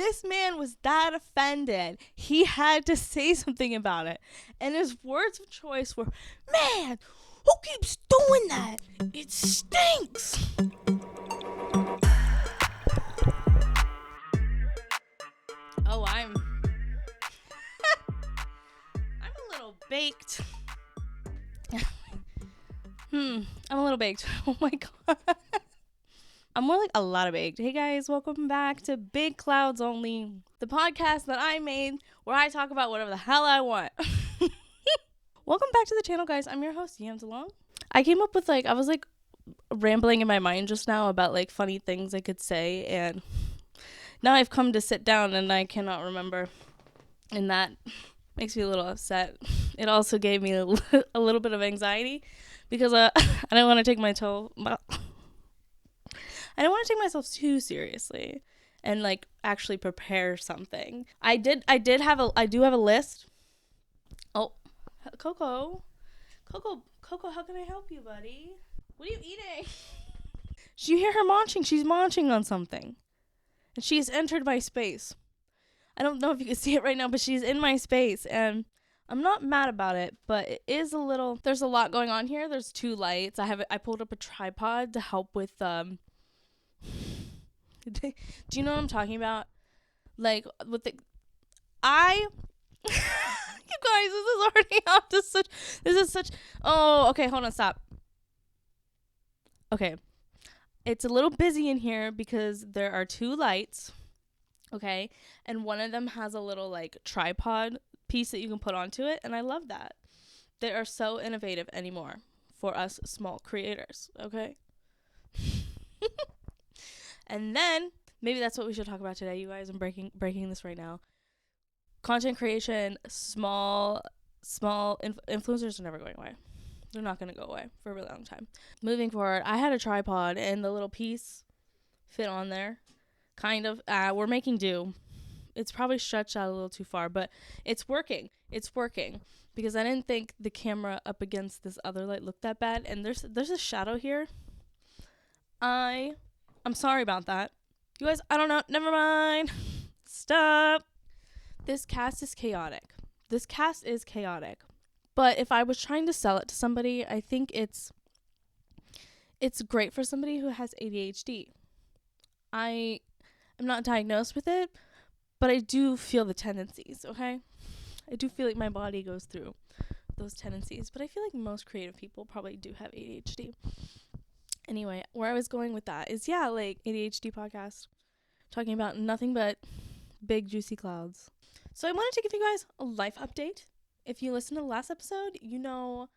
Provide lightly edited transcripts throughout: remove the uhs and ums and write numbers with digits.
This man was that offended. He had to say something about it. And his words of choice were, "Man, who keeps doing that? It stinks." Oh, I'm a little baked. I'm a little baked. Oh my god. I'm more like a lot of baked. Hey guys, welcome back to Big Clouds Only, the podcast that I made where I talk about whatever the hell I want. Welcome back to the channel, guys. I'm your host, DeLonge. I came up with I was rambling in my mind just now about funny things I could say, and now I've come to sit down and I cannot remember, and that makes me a little upset. It also gave me a little bit of anxiety because I didn't want to take I don't want to take myself too seriously and actually prepare something. I do have a list. Oh, Coco, how can I help you, buddy? What are you eating? Do you hear her munching? She's munching on something. And she's entered my space. I don't know if you can see it right now, but she's in my space, and I'm not mad about it, but it is there's a lot going on here. There's two lights. I pulled up a tripod to help with do you know what I'm talking about? You guys, this is already off to such oh, okay, hold on, stop. Okay. It's a little busy in here because there are two lights, okay? And one of them has a little tripod piece that you can put onto it, and I love that. They are so innovative anymore for us small creators, okay? And then maybe that's what we should talk about today, you guys. I'm breaking this right now. Content creation, small influencers are never going away. They're not going to go away for a really long time. Moving forward, I had a tripod and the little piece fit on there. Kind of. We're making do. It's probably stretched out a little too far, but it's working. It's working because I didn't think the camera up against this other light looked that bad. And there's a shadow here. I'm sorry about that. You guys, I don't know. Never mind. Stop. This cast is chaotic. But if I was trying to sell it to somebody, I think it's great for somebody who has ADHD. I am not diagnosed with it, but I do feel the tendencies, okay? I do feel like my body goes through those tendencies, but I feel like most creative people probably do have ADHD. Anyway, where I was going with that is, ADHD podcast, talking about nothing but big, juicy clouds. So I wanted to give you guys a life update. If you listened to the last episode, you know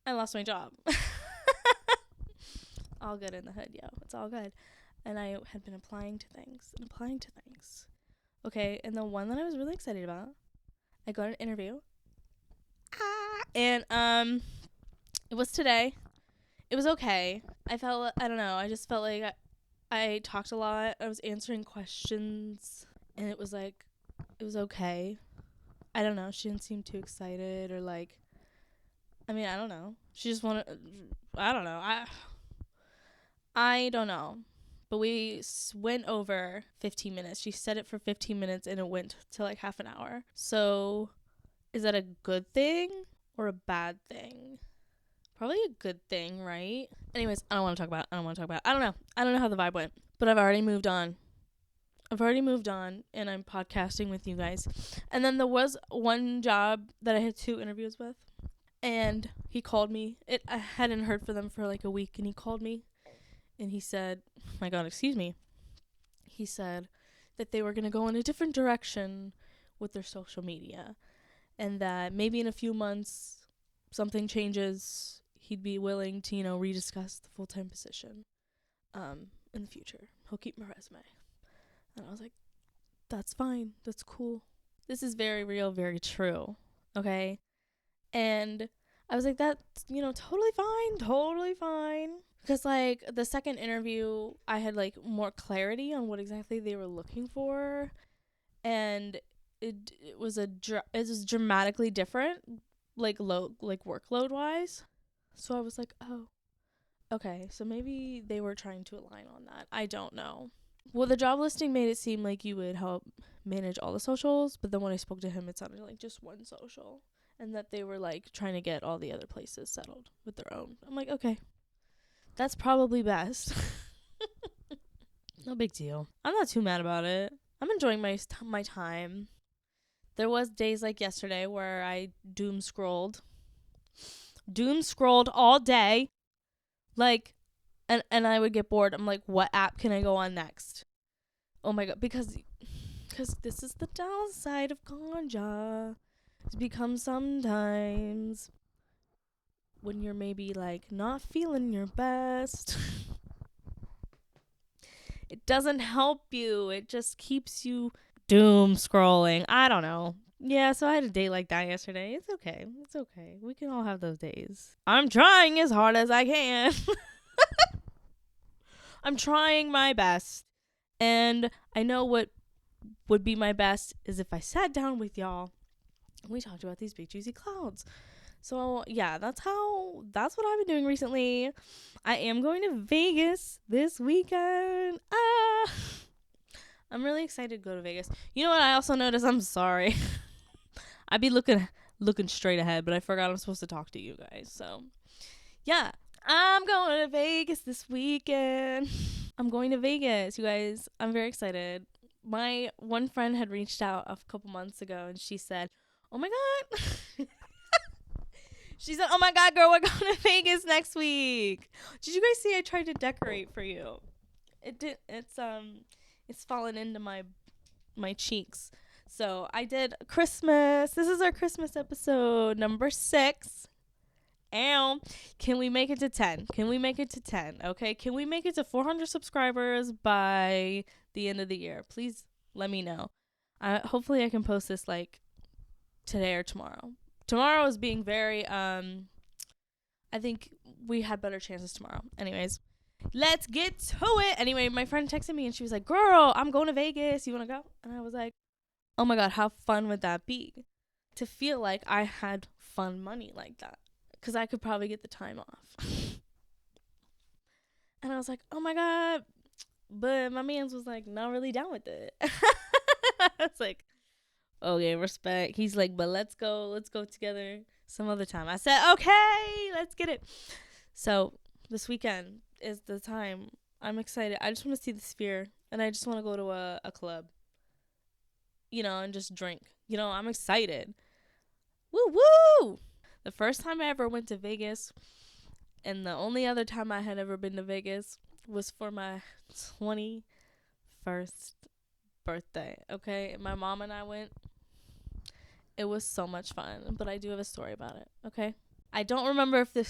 I lost my job. All good in the hood, yo. It's all good. And I had been applying to things. Okay, and the one that I was really excited about, I got an interview. And it was today. It was okay. I just felt like I talked a lot. I was answering questions, and it was okay. I don't know. She didn't seem too excited or I don't know. She just wanted, I don't know. I don't know. But we went over 15 minutes. She said it for 15 minutes and it went to half an hour. So is that a good thing or a bad thing? Probably a good thing, right? Anyways, I don't want to talk about it. I don't know. I don't know how the vibe went, but I've already moved on. And I'm podcasting with you guys. And then there was one job that I had 2 interviews with, and he called me. I hadn't heard from them for a week, and he called me, and he said, my God, excuse me. He said that they were going to go in a different direction with their social media, and that maybe in a few months something changes. He'd be willing to, rediscuss the full-time position in the future. He'll keep my resume. And I was like, that's fine. That's cool. This is very real, very true. Okay? And I was like, that's, totally fine. Because, the second interview, I had, more clarity on what exactly they were looking for. And it was dramatically different, workload-wise. So I was like, oh, okay. So maybe they were trying to align on that. I don't know. Well, the job listing made it seem like you would help manage all the socials, but then when I spoke to him, it sounded like just one social, and that they were like trying to get all the other places settled with their own. I'm like, okay, that's probably best. No big deal. I'm not too mad about it. I'm enjoying my time. There was days like yesterday where I doom scrolled all day, like, and I would get bored. I'm like, what app can I go on next? Oh my god, because this is the downside of ganja. It's become sometimes when you're maybe like not feeling your best. It doesn't help you. It just keeps you doom scrolling. I don't know. Yeah, so I had a day like that yesterday. It's okay. It's okay. We can all have those days. I'm trying as hard as I can. I'm trying my best. And I know what would be my best is if I sat down with y'all and we talked about these big juicy clouds. So yeah, that's what I've been doing recently. I am going to Vegas this weekend. I'm really excited to go to Vegas. You know what I also noticed? I'm sorry. I be looking straight ahead, but I forgot I'm supposed to talk to you guys. So yeah, I'm going to Vegas this weekend. I'm going to Vegas, you guys. I'm very excited. My one friend had reached out a couple months ago, and she said, oh my god. She said, oh my god, girl, we're going to Vegas next week. Did you guys see I tried to decorate for you? It's fallen into my cheeks. So I did Christmas. This is our Christmas episode number 6. And can we make it to 10? Can we make it to 10? Okay. Can we make it to 400 subscribers by the end of the year? Please let me know. Hopefully I can post this like today or tomorrow. Tomorrow is being very, I think we had better chances tomorrow. Anyways, let's get to it. Anyway, my friend texted me and she was like, girl, I'm going to Vegas. You want to go? And I was like, oh my God, how fun would that be? To feel like I had fun money like that. Because I could probably get the time off. And I was like, oh my God. But my man's was like, not really down with it. I was like, okay, respect. He's like, but let's go together some other time. I said, okay, let's get it. So this weekend is the time. I'm excited. I just want to see the Sphere, and I just want to go to a club, and just drink. I'm excited. Woo woo! The first time I ever went to Vegas, and the only other time I had ever been to Vegas was for my 21st birthday. Okay, and my mom and I went. It was so much fun, but I do have a story about it, okay? I don't remember if I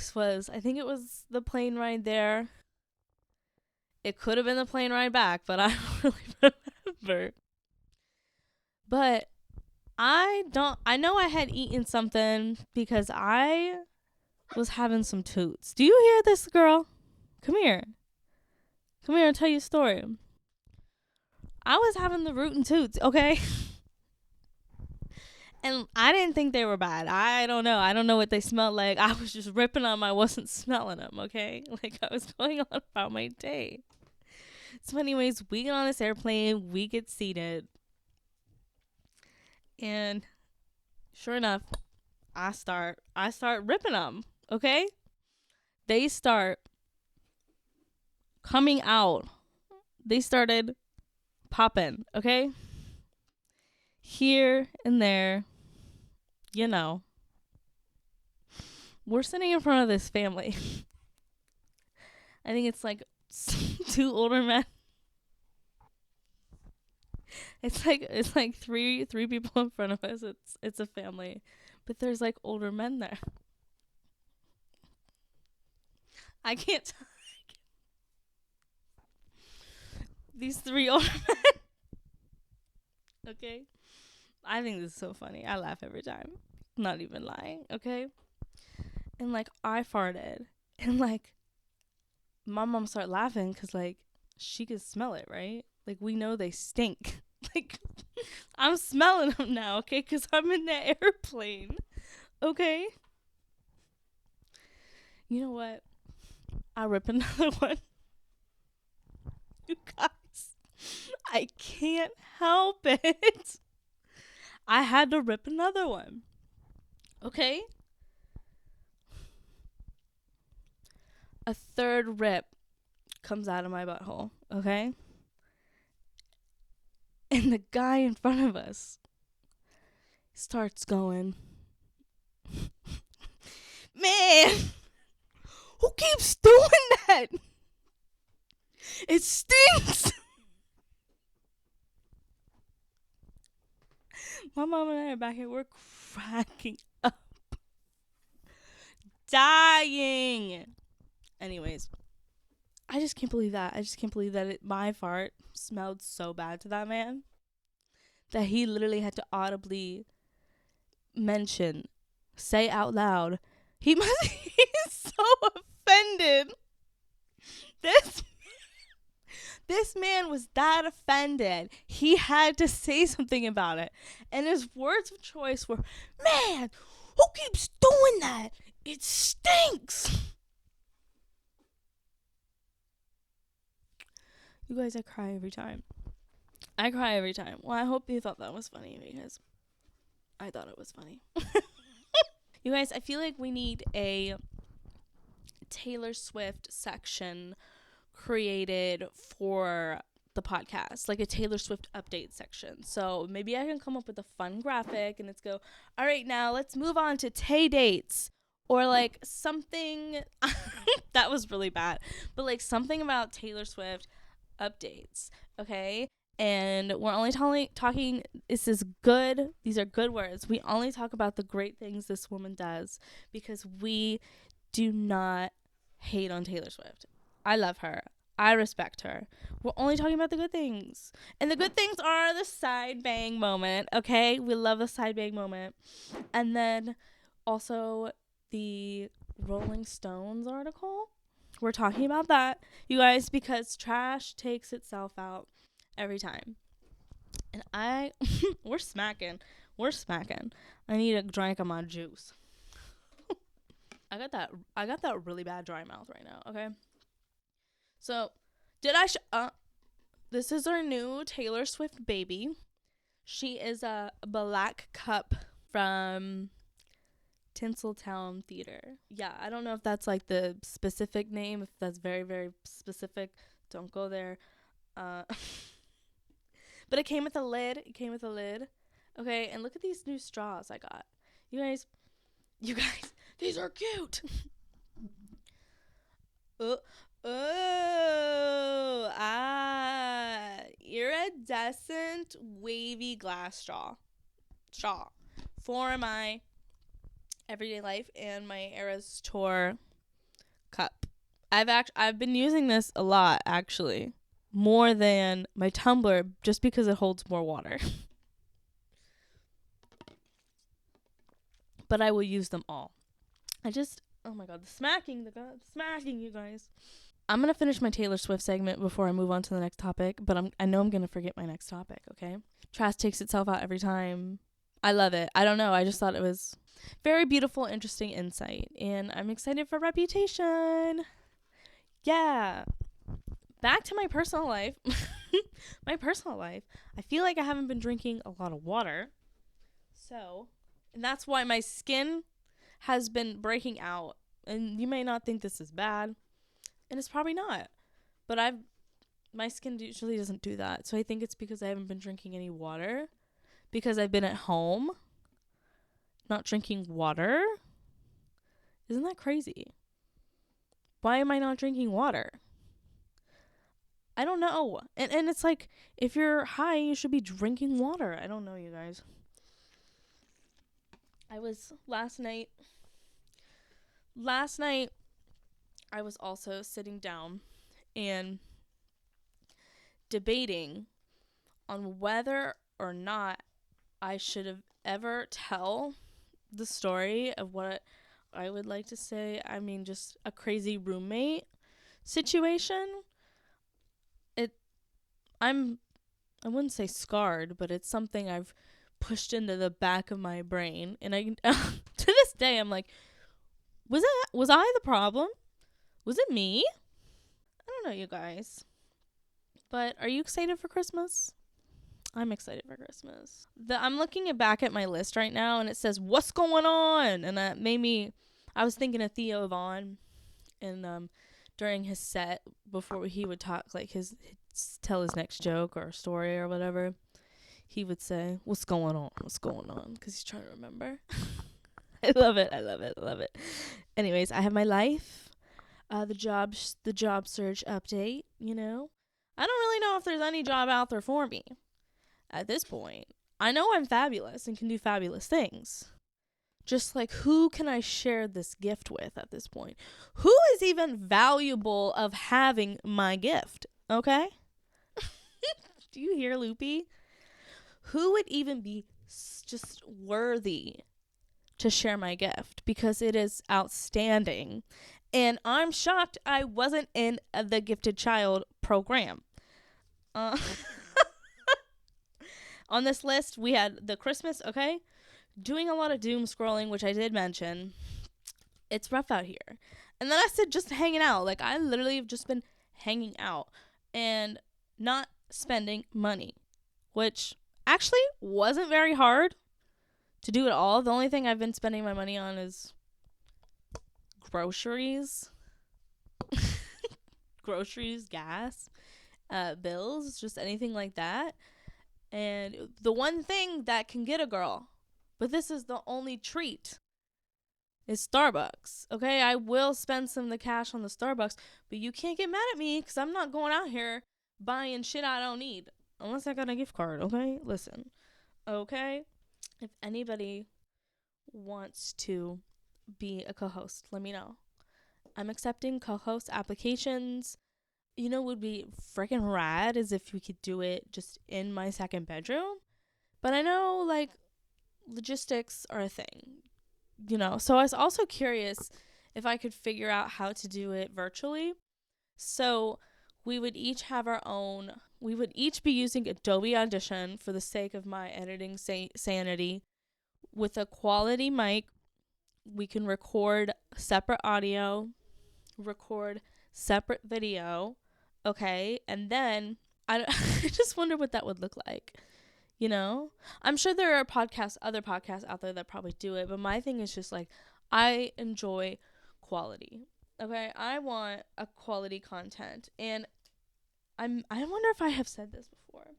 think it was the plane ride there. It could have been the plane ride back, but I don't really remember. But I know I had eaten something because I was having some toots. Do you hear this, girl? Come here and tell you a story. I was having the rootin' toots, okay? And I didn't think they were bad. I don't know. I don't know what they smelled like. I was just ripping them. I wasn't smelling them, okay? Like, I was going on about my day. So anyways, we get on this airplane. We get seated. And sure enough, I start ripping them, okay? They start coming out. They started popping, okay? Here and there. We're sitting in front of this family. I think it's like 2 older men. It's like three people in front of us. It's a family, but there's like older men there. I can't. These 3 older men. Okay, I think this is so funny. I laugh every time. Not even lying. Okay, and like I farted, and like my mom started laughing because like she could smell it, right? Like we know they stink. Like I'm smelling them now, okay? Because I'm in the airplane, okay? You know what? I rip another one. You guys, I can't help it. I had to rip another one. Okay? A third rip comes out of my butthole. Okay? And the guy in front of us starts going, man, who keeps doing that? It stinks. My mom and I are back here. We're cracking up. Dying. Anyways, I just can't believe that. I just can't believe that my fart smelled so bad to that man that he literally had to audibly say out loud. He's so offended. This man was that offended. He had to say something about it. And his words of choice were, man, who keeps doing that? It stinks. You guys, I cry every time. Well, I hope you thought that was funny because I thought it was funny. You guys, I feel like we need a Taylor Swift section created for the podcast, like a Taylor Swift update section. So maybe I can come up with a fun graphic and it's go, all right, now let's move on to Tay dates, or like something that was really bad, but like something about Taylor Swift updates. Okay. And we're only talking, this is good. These are good words. We only talk about the great things this woman does because we do not hate on Taylor Swift. I love her. I respect her. We're only talking about the good things. And the good things are the side bang moment, okay? We love the side bang moment. And then also the Rolling Stones article. We're talking about that, you guys, because trash takes itself out every time. And we're smacking. I need a drink of my juice. I got that really bad dry mouth right now, okay? So, this is our new Taylor Swift baby. She is a black cup from Tinseltown Theater. Yeah, I don't know if that's like the specific name, if that's very, very specific. Don't go there. But it came with a lid. Okay, and look at these new straws I got. You guys, these are cute. Iridescent wavy glass straw for my everyday life and my Eras Tour cup. I've been using this a lot, actually, more than my tumbler, just because it holds more water. But I will use them all. Oh my god, the smacking, you guys. I'm going to finish my Taylor Swift segment before I move on to the next topic, but I know I'm going to forget my next topic, okay? Trash takes itself out every time. I love it. I don't know. I just thought it was very beautiful, interesting insight, and I'm excited for Reputation. Yeah. Back to my personal life. I feel like I haven't been drinking a lot of water. And that's why my skin has been breaking out. And you may not think this is bad. And it's probably not. But my skin usually doesn't do that. So I think it's because I haven't been drinking any water. Because I've been at home not drinking water. Isn't that crazy? Why am I not drinking water? I don't know. And it's like, if you're high, you should be drinking water. I don't know, you guys. Last night, I was also sitting down and debating on whether or not I should have ever tell the story of what I would like to say, just a crazy roommate situation. I wouldn't say scarred, but it's something I've pushed into the back of my brain. And I to this day, I'm like, was I the problem? Was it me? I don't know, you guys. But are you excited for Christmas? I'm excited for Christmas. I'm looking back at my list right now, and it says, "What's going on?" And that made me. I was thinking of Theo Vaughn, and during his set before he would talk, like tell his next joke or story or whatever, he would say, "What's going on? What's going on?" Because he's trying to remember. I love it. I love it. I love it. Anyways, I have my life, the job search update. I don't really know if there's any job out there for me at this point. I know I'm fabulous and can do fabulous things. Just like, who can I share this gift with at this point? Who is even valuable of having my gift? Okay? Do you hear, Loopy? Who would even be just worthy to share my gift? Because it is outstanding. And I'm shocked I wasn't in the Gifted Child program. On this list, we had the Christmas, okay? Doing a lot of doom scrolling, which I did mention. It's rough out here. And then I said just hanging out. Like, I literally have just been hanging out and not spending money, which actually wasn't very hard to do at all. The only thing I've been spending my money on is groceries. Groceries, gas, bills, just anything like that. And the one thing that can get a girl, but this is the only treat, is Starbucks. Okay, I will spend some of the cash on the Starbucks, but you can't get mad at me because I'm not going out here buying shit I don't need unless I got a gift card. Okay, listen. Okay, if anybody wants to be a co-host, let me know. I'm accepting co-host applications. Would be freaking rad is if we could do it just in my second bedroom. But I know, like, logistics are a thing, So I was also curious if I could figure out how to do it virtually. So we would each have our own. We would each be using Adobe Audition for the sake of my editing sanity. With a quality mic, we can record separate audio, record separate video. Okay, and then I just wonder what that would look like. I'm sure there are other podcasts out there that probably do it, but my thing is just like, I enjoy quality. Okay, I want a quality content, and I wonder if I have said this before.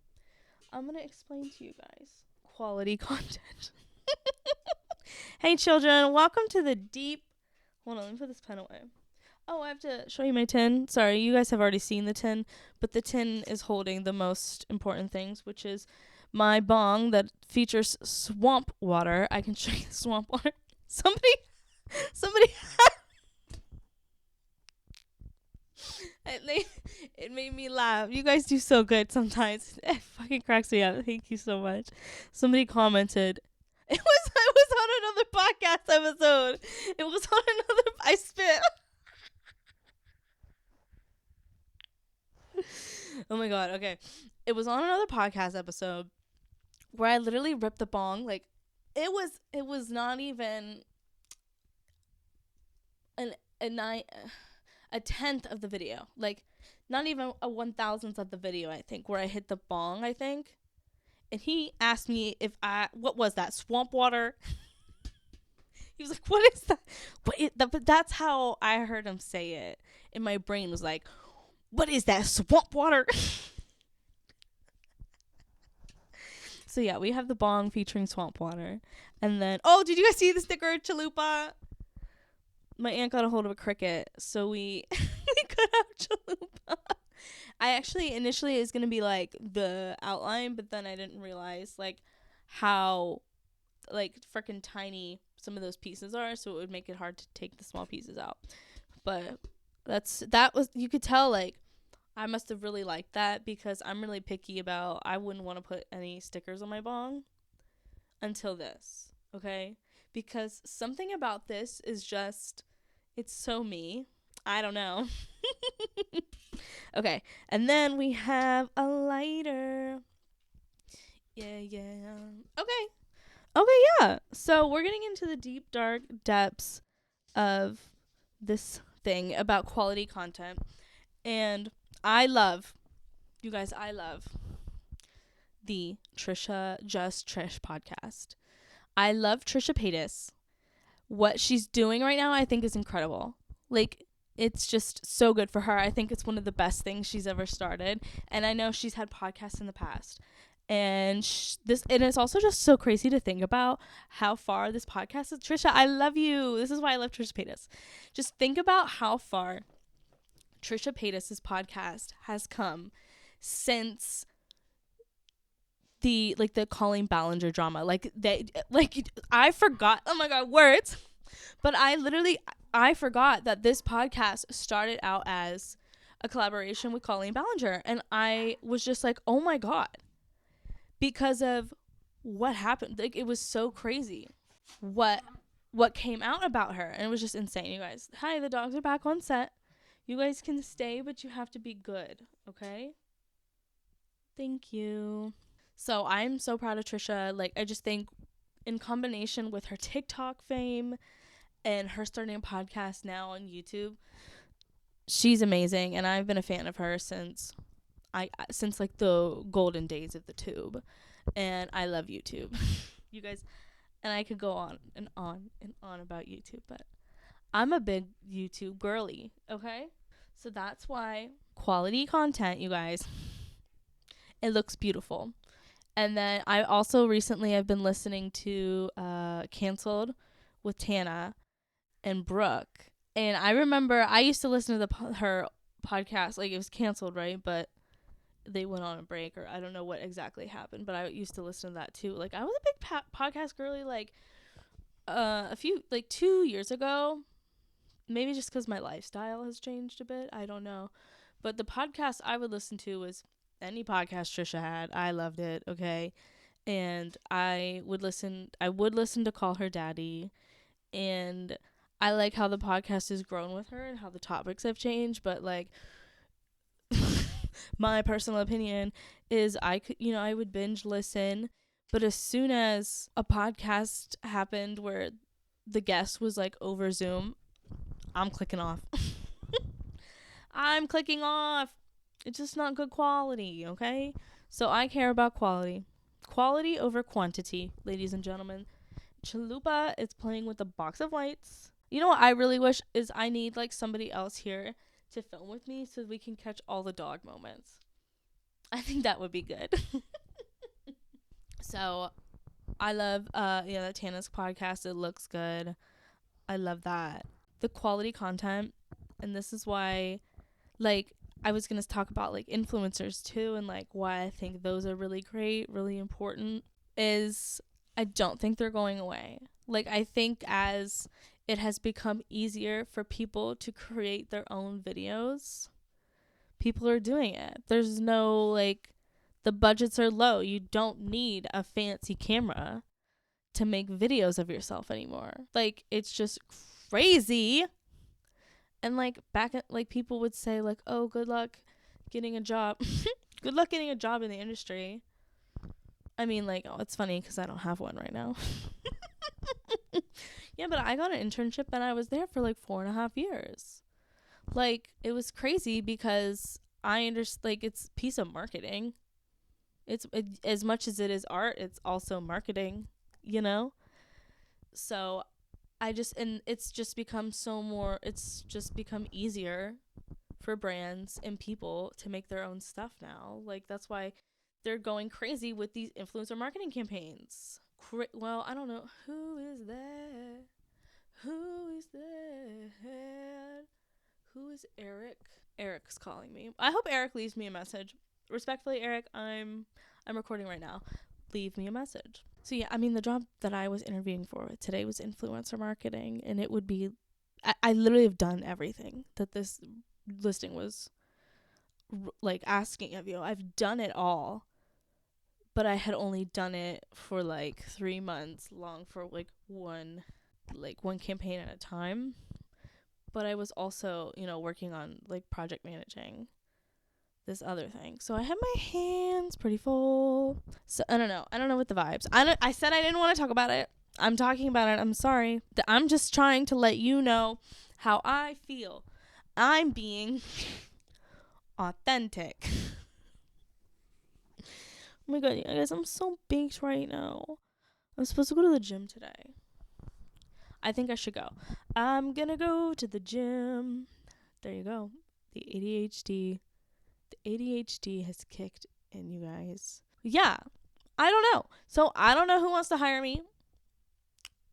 I'm gonna explain to you guys quality content. Hey children, welcome to the deep. Hold on, let me put this pen away. Oh, I have to show you my tin. Sorry, you guys have already seen the tin, but the tin is holding the most important things, which is my bong that features swamp water. I can show you the swamp water. Somebody it made me laugh. You guys do so good sometimes. It fucking cracks me up. Thank you so much. Somebody commented. It was on another podcast episode. It was on another. I spit. Oh my god. Okay, it was on another podcast episode where I literally ripped the bong. Like, it was not even a tenth of the video. Like, not even a 1,000th of the video. I think where I hit the bong. I think, and he asked me what was that, swamp water? He was like, "What is that?" But that's how I heard him say it. And my brain was like, "What is that, swamp water?" So yeah, we have the bong featuring swamp water. And then, did you guys see the sticker, Chalupa? My aunt got a hold of a cricket, so we cut out Chalupa. I actually, initially, it was going to be, like, the outline, but then I didn't realize, like, how, like, freaking tiny some of those pieces are, so it would make it hard to take the small pieces out. But you could tell, like, I must have really liked that because I'm really picky about, I wouldn't want to put any stickers on my bong until this, okay? Because something about this is just, it's so me. I don't know. Okay, and then we have a lighter. Yeah. Okay, yeah. So we're getting into the deep, dark depths of this thing about quality content. And I love, You guys, I love the Trisha Just Trish podcast. I love Trisha Paytas. What she's doing right now, I think, is incredible. Like, it's just so good for her. I think it's one of the best things she's ever started. And I know she's had podcasts in the past. And and it's also just so crazy to think about how far this podcast is. Trisha, I love you. This is why I love Trisha Paytas. Just think about how far Trisha Paytas' podcast has come since the Colleen Ballinger drama. I forgot. Oh my god, words. But I forgot that this podcast started out as a collaboration with Colleen Ballinger, and I was just like, oh my god, because of what happened. Like, it was so crazy what came out about her, and it was just insane. You guys, hi, the dogs are back on set. You guys can stay, but you have to be good, okay? Thank you. So I'm so proud of Trisha. Like, I just think in combination with her TikTok fame and her starting a podcast now on YouTube, she's amazing, and I've been a fan of her since like the golden days of the tube, and I love YouTube. You guys, and I could go on and on and on about YouTube, but I'm a big YouTube girly, okay? So that's why quality content, you guys. It looks beautiful. And then I also recently I've been listening to Canceled with Tana and Brooke. And I remember I used to listen to her podcast. Like, it was canceled, right? But they went on a break, or I don't know what exactly happened. But I used to listen to that too. Like, I was a big podcast girly, like, 2 years ago. Maybe just because my lifestyle has changed a bit. I don't know. But the podcast I would listen to was any podcast Trisha had. I loved it, okay? And I would listen to Call Her Daddy, and I like how the podcast has grown with her and how the topics have changed, but like my personal opinion is I would binge listen, but as soon as a podcast happened where the guest was like over Zoom, I'm clicking off. I'm clicking off. It's just not good quality, okay? So I care about quality. Quality over quantity, ladies and gentlemen. Chalupa is playing with a box of lights. You know what I really wish is I need like somebody else here to film with me so we can catch all the dog moments. I think that would be good. So I love Tana's podcast. It looks good. I love that. The quality content, and this is why, like, I was going to talk about like influencers too, and like why I think those are really great, really important, is I don't think they're going away. Like, I think as it has become easier for people to create their own videos, people are doing it. There's no, like, the budgets are low. You don't need a fancy camera to make videos of yourself anymore. Like, it's just crazy. And like back at, like, people would say like, oh, good luck getting a job. Good luck getting a job in the industry. I mean, like, oh, it's funny because I don't have one right now. Yeah, but I got an internship and I was there for like 4.5 years. Like, it was crazy because I understand, like, it's a piece of marketing. As much as it is art, it's also marketing, you know? So it's just become easier for brands and people to make their own stuff now. Like, that's why they're going crazy with these influencer marketing campaigns. Well, I don't know. Who is that? Who is that? Who is Eric? Eric's calling me. I hope Eric leaves me a message. Respectfully, Eric, I'm recording right now. Leave me a message. So yeah, I mean, the job that I was interviewing for today was influencer marketing, and it would be, I literally have done everything that this listing was like asking of you. I've done it all, but I had only done it for like 3 months long for like one campaign at a time. But I was also, working on like project managing this other thing. So I had my hands pretty full. So I don't know with the vibes. I said I didn't want to talk about it. I'm talking about it. I'm sorry. I'm just trying to let you know how I feel. I'm being authentic. Oh my god, you guys, I'm so baked right now. I'm supposed to go to the gym today. I think I should go. I'm gonna go to the gym. There you go. The ADHD has kicked in, you guys. Yeah, I don't know. So I don't know who wants to hire me.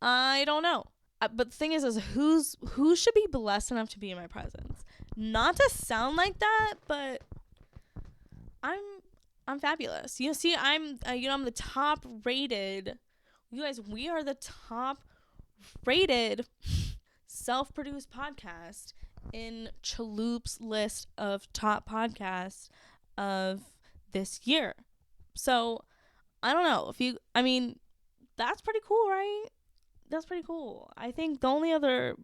I don't know. But the thing is who should be blessed enough to be in my presence? Not to sound like that, but I'm fabulous. You see, I'm I'm the top rated. You guys, we are the top rated self-produced podcast in Chaloup's list of top podcasts of this year. So I don't know that's pretty cool, right? That's pretty cool. I think the only other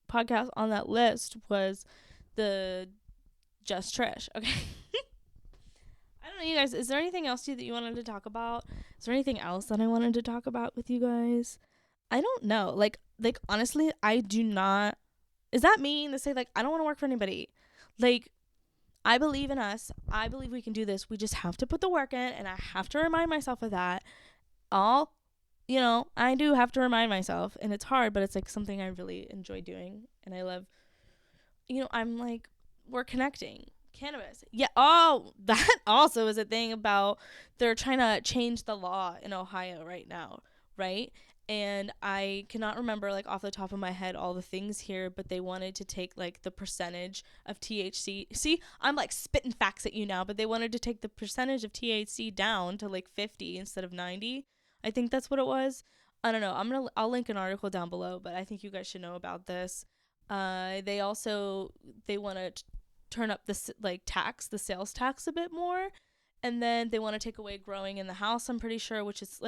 podcast on that list was the Just Trish. Okay. I don't know, you guys. Is there anything else that you wanted to talk about? Is there anything else that I wanted to talk about with you guys? I don't know. Like honestly, I do not. Is that mean to say I don't want to work for anybody? I believe in us. I believe we can do this. We just have to put the work in, and I have to remind myself of that. I do have to remind myself, and it's hard, but it's something I really enjoy doing, and I love. We're connecting. Cannabis. Yeah. Oh, that also is a thing about they're trying to change the law in Ohio right now, right? And I cannot remember off the top of my head all the things here, but they wanted to take the percentage of THC. See, I'm spitting facts at you now, but they wanted to take the percentage of THC down to 50 instead of 90. I think that's what it was. I don't know. I'll link an article down below, but I think you guys should know about this. They want to turn up the the sales tax a bit more, and then they want to take away growing in the house, I'm pretty sure, which is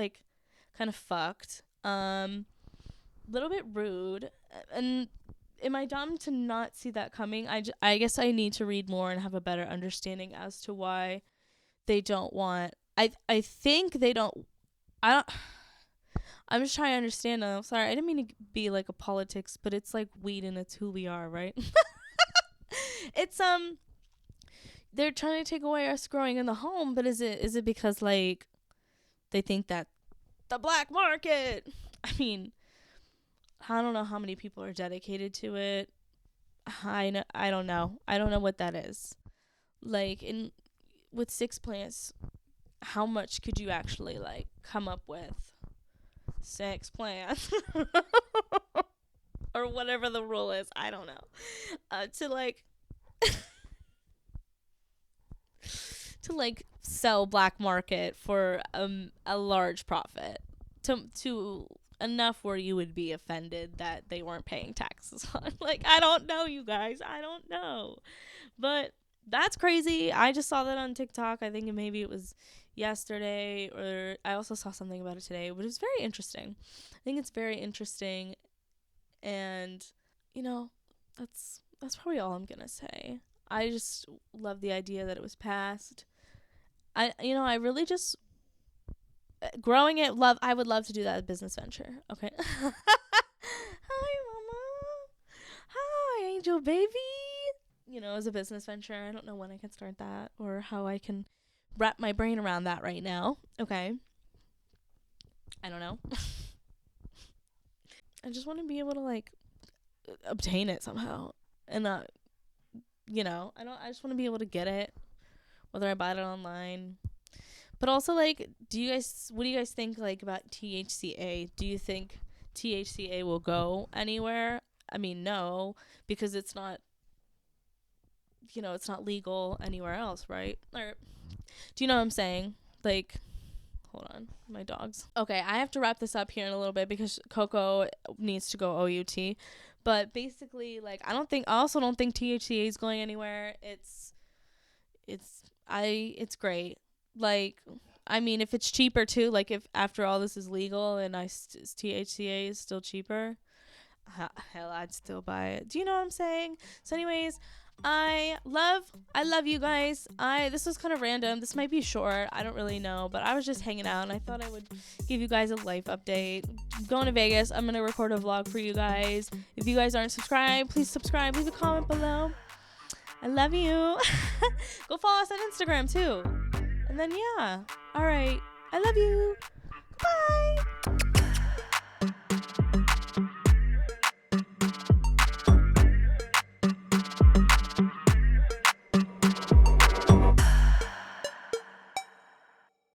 kind of fucked. Little bit rude. And am I dumb to not see that coming? I guess I need to read more and have a better understanding as to why they don't want. I think they don't. I'm just trying to understand. I'm sorry, I didn't mean to be a politics, but it's weed and it's who we are, right? It's they're trying to take away us growing in the home, but is it because they think that the black market? I mean, I don't know how many people are dedicated to it. I don't know. I don't know what that is. With 6 plants, how much could you actually come up with? 6 plants. Or whatever the rule is. I don't know. To sell black market for a large profit to enough where you would be offended that they weren't paying taxes on. I don't know, you guys. I don't know. But that's crazy. I just saw that on TikTok. I think maybe it was yesterday, or I also saw something about it today, but it was very interesting. I think it's very interesting, and that's probably all I'm gonna say. I just love the idea that it was passed. I really just growing it. I would love to do that as a business venture. Okay. Hi, mama. Hi, angel baby. As a business venture, I don't know when I can start that or how I can wrap my brain around that right now. Okay. I don't know. I just want to be able to obtain it somehow, and not, I just want to be able to get it, whether I buy it online. But also, what do you guys think about THCA? Do you think THCA will go anywhere? I mean, no, because it's not, it's not legal anywhere else, right? Or, do you know what I'm saying? Hold on, my dogs. Okay, I have to wrap this up here in a little bit because Coco needs to go OUT. But basically, I also don't think THCA is going anywhere. It's great. If it's cheaper too, if after all this is legal and THCA is still cheaper, hell, I'd still buy it. Do you know what I'm saying? So anyways, I love you guys. This was kind of random. This might be short. I don't really know, but I was just hanging out and I thought I would give you guys a life update. I'm going to Vegas. I'm going to record a vlog for you guys. If you guys aren't subscribed, please subscribe. Leave a comment below. I love you. Go follow us on Instagram too. And then, yeah. All right. I love you.